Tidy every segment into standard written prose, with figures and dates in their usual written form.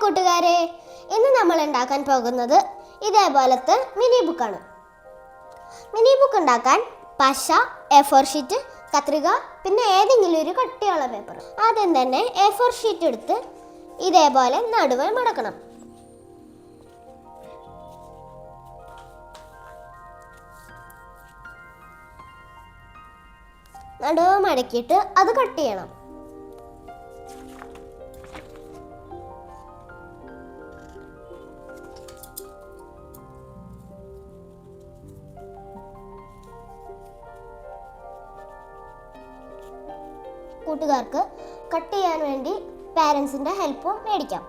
കൂട്ടുകാരെ, ഇന്ന് നമ്മൾ ഉണ്ടാക്കാൻ പോകുന്നത് ഇതേപോലത്തെ മിനി ബുക്കാണ്. മിനി ബുക്ക് ഉണ്ടാക്കാൻ പശ, A4 ഷീറ്റ്, കത്രിക, പിന്നെ ഏതെങ്കിലും ഒരു കട്ടിയുള്ള പേപ്പർ. ആദ്യം തന്നെ A4 ഷീറ്റ് എടുത്ത് ഇതേപോലെ നടുവേ മടക്കണം. നടുവ് മടക്കിയിട്ട് അത് കട്ട് ചെയ്യണം. കൂട്ടുകാർക്ക് കട്ട് ചെയ്യാൻ വേണ്ടി പാരൻസിന്റെ ഹെൽപ്പ് മേടിക്കാം.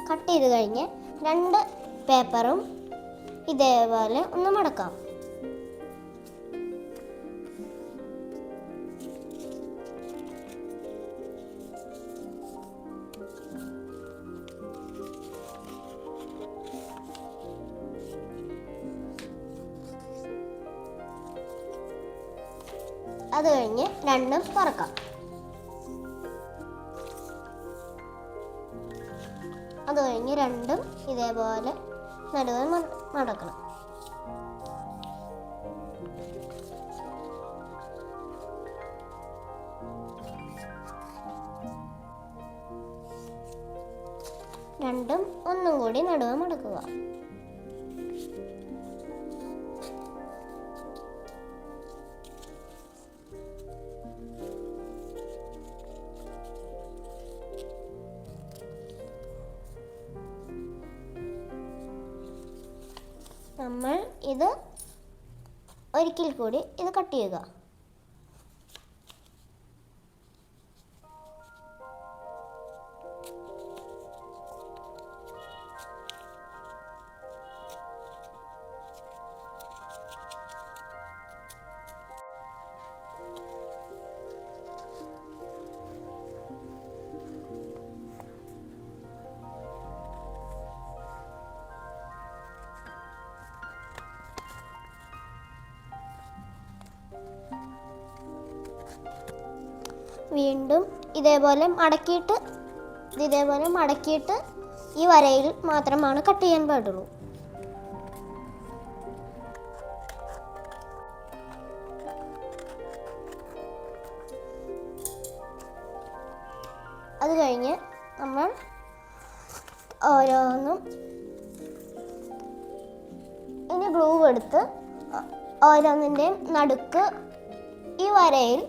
കട്ട് ചെയ്ത് കഴിഞ്ഞ് രണ്ട് പേപ്പറും ഇതേപോലെ ഒന്ന് മടക്കാം. അത് കഴിഞ്ഞ് രണ്ടും തുറക്കാം. അത് കഴിഞ്ഞ് രണ്ടും ഇതേപോലെ നടുവ് മടക്കണം. രണ്ടും ഒന്നും കൂടി നടുവ് മടക്കുക. നമ്മൾ ഇത് ഒരിക്കൽ കൂടി ഇത് കട്ട് ചെയ്യുക. വീണ്ടും ഇതേപോലെ മടക്കിയിട്ട് ഈ വരയിൽ മാത്രമാണ് കട്ട് ചെയ്യാൻ പാടുള്ളൂ. അത് കഴിഞ്ഞ് നമ്മൾ ഓരോന്നും ഇനി ഗ്ലൂ എടുത്ത് ഓരോന്നിൻ്റെയും നടുക്ക് ഈ വരയിൽ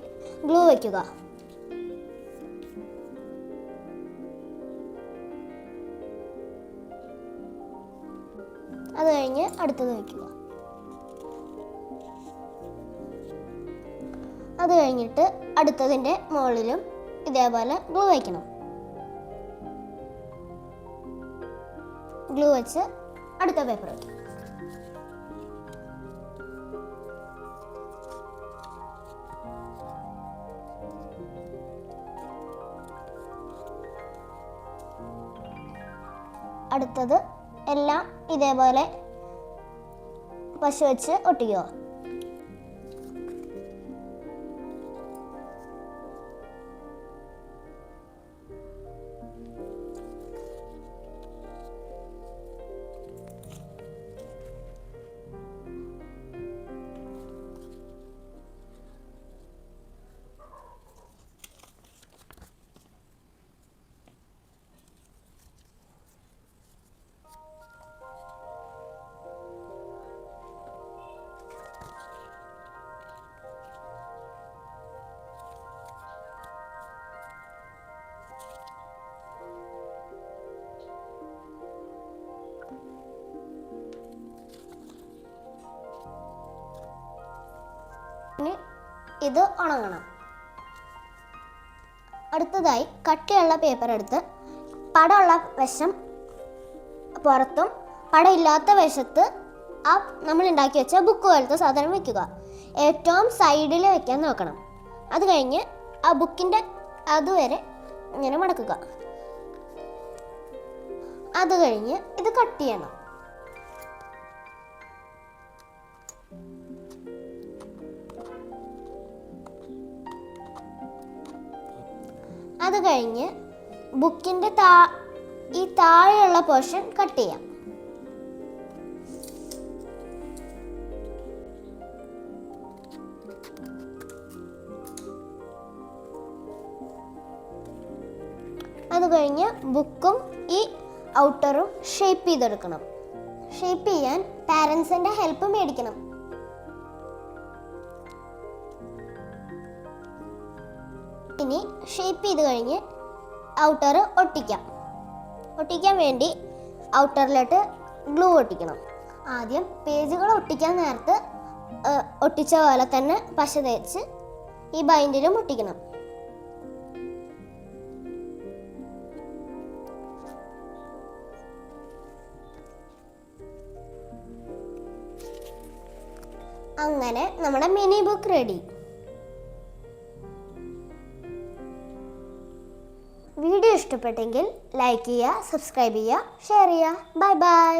ഗ്ലൂ വയ്ക്കുക. അത് കഴിഞ്ഞ് അടുത്തത് വയ്ക്കുക. അത് കഴിഞ്ഞിട്ട് അടുത്തതിൻ്റെ മുകളിലും ഇതേപോലെ ഗ്ലൂ വയ്ക്കണം. ഗ്ലൂ വെച്ച് അടുത്ത പേപ്പർ വയ്ക്കും. അടുത്തത് എല്ലാം ഇതേപോലെ പശ വെച്ച് ഒട്ടിക്കുക. ഇത് ഉണങ്ങണം. അടുത്തതായി കട്ടിയുള്ള പേപ്പർ എടുത്ത് പടമുള്ള വശം പുറത്തും പടമില്ലാത്ത വശത്ത് ആ നമ്മൾ ഉണ്ടാക്കി വെച്ച ബുക്ക് പോലത്തെ സാധനം വെക്കുക. ഏറ്റവും സൈഡിൽ വെക്കാൻ നോക്കണം. അത് കഴിഞ്ഞ് ആ ബുക്കിൻ്റെ അതുവരെ ഇങ്ങനെ മടക്കുക. അത് കഴിഞ്ഞ് ഇത് കട്ട് ചെയ്യണം. അത് കഴിഞ്ഞ് ബുക്കിൻ്റെ ഈ താഴെയുള്ള പോർഷൻ കട്ട് ചെയ്യാം. അത് കഴിഞ്ഞ് ബുക്കും ഈ ഔട്ടറും ഷേപ്പ് ചെയ്തെടുക്കണം. ഷേപ്പ് ചെയ്യാൻ പാരൻസിൻ്റെ ഹെൽപ്പ് മേടിക്കണം. ഇനി ഷേപ്പ് ചെയ്ത് കഴിഞ്ഞ് ഔട്ടർ ഒട്ടിക്കാൻ വേണ്ടി ഔട്ടറിലോട്ട് ഗ്ലൂ ഒട്ടിക്കണം. ആദ്യം പേജുകൾ ഒട്ടിക്കാൻ നേരത്ത് ഒട്ടിച്ച പോലെ തന്നെ പശ തേച്ച് ഈ ബൈൻഡിലും ഒട്ടിക്കണം. അങ്ങനെ നമ്മുടെ മിനി ബുക്ക് റെഡി. വീഡിയോ ഇഷ്ടപ്പെട്ടെങ്കിൽ ലൈക്ക് ചെയ്യുക, സബ്സ്ക്രൈബ് ചെയ്യുക, ഷെയർ ചെയ്യുക. Bye bye.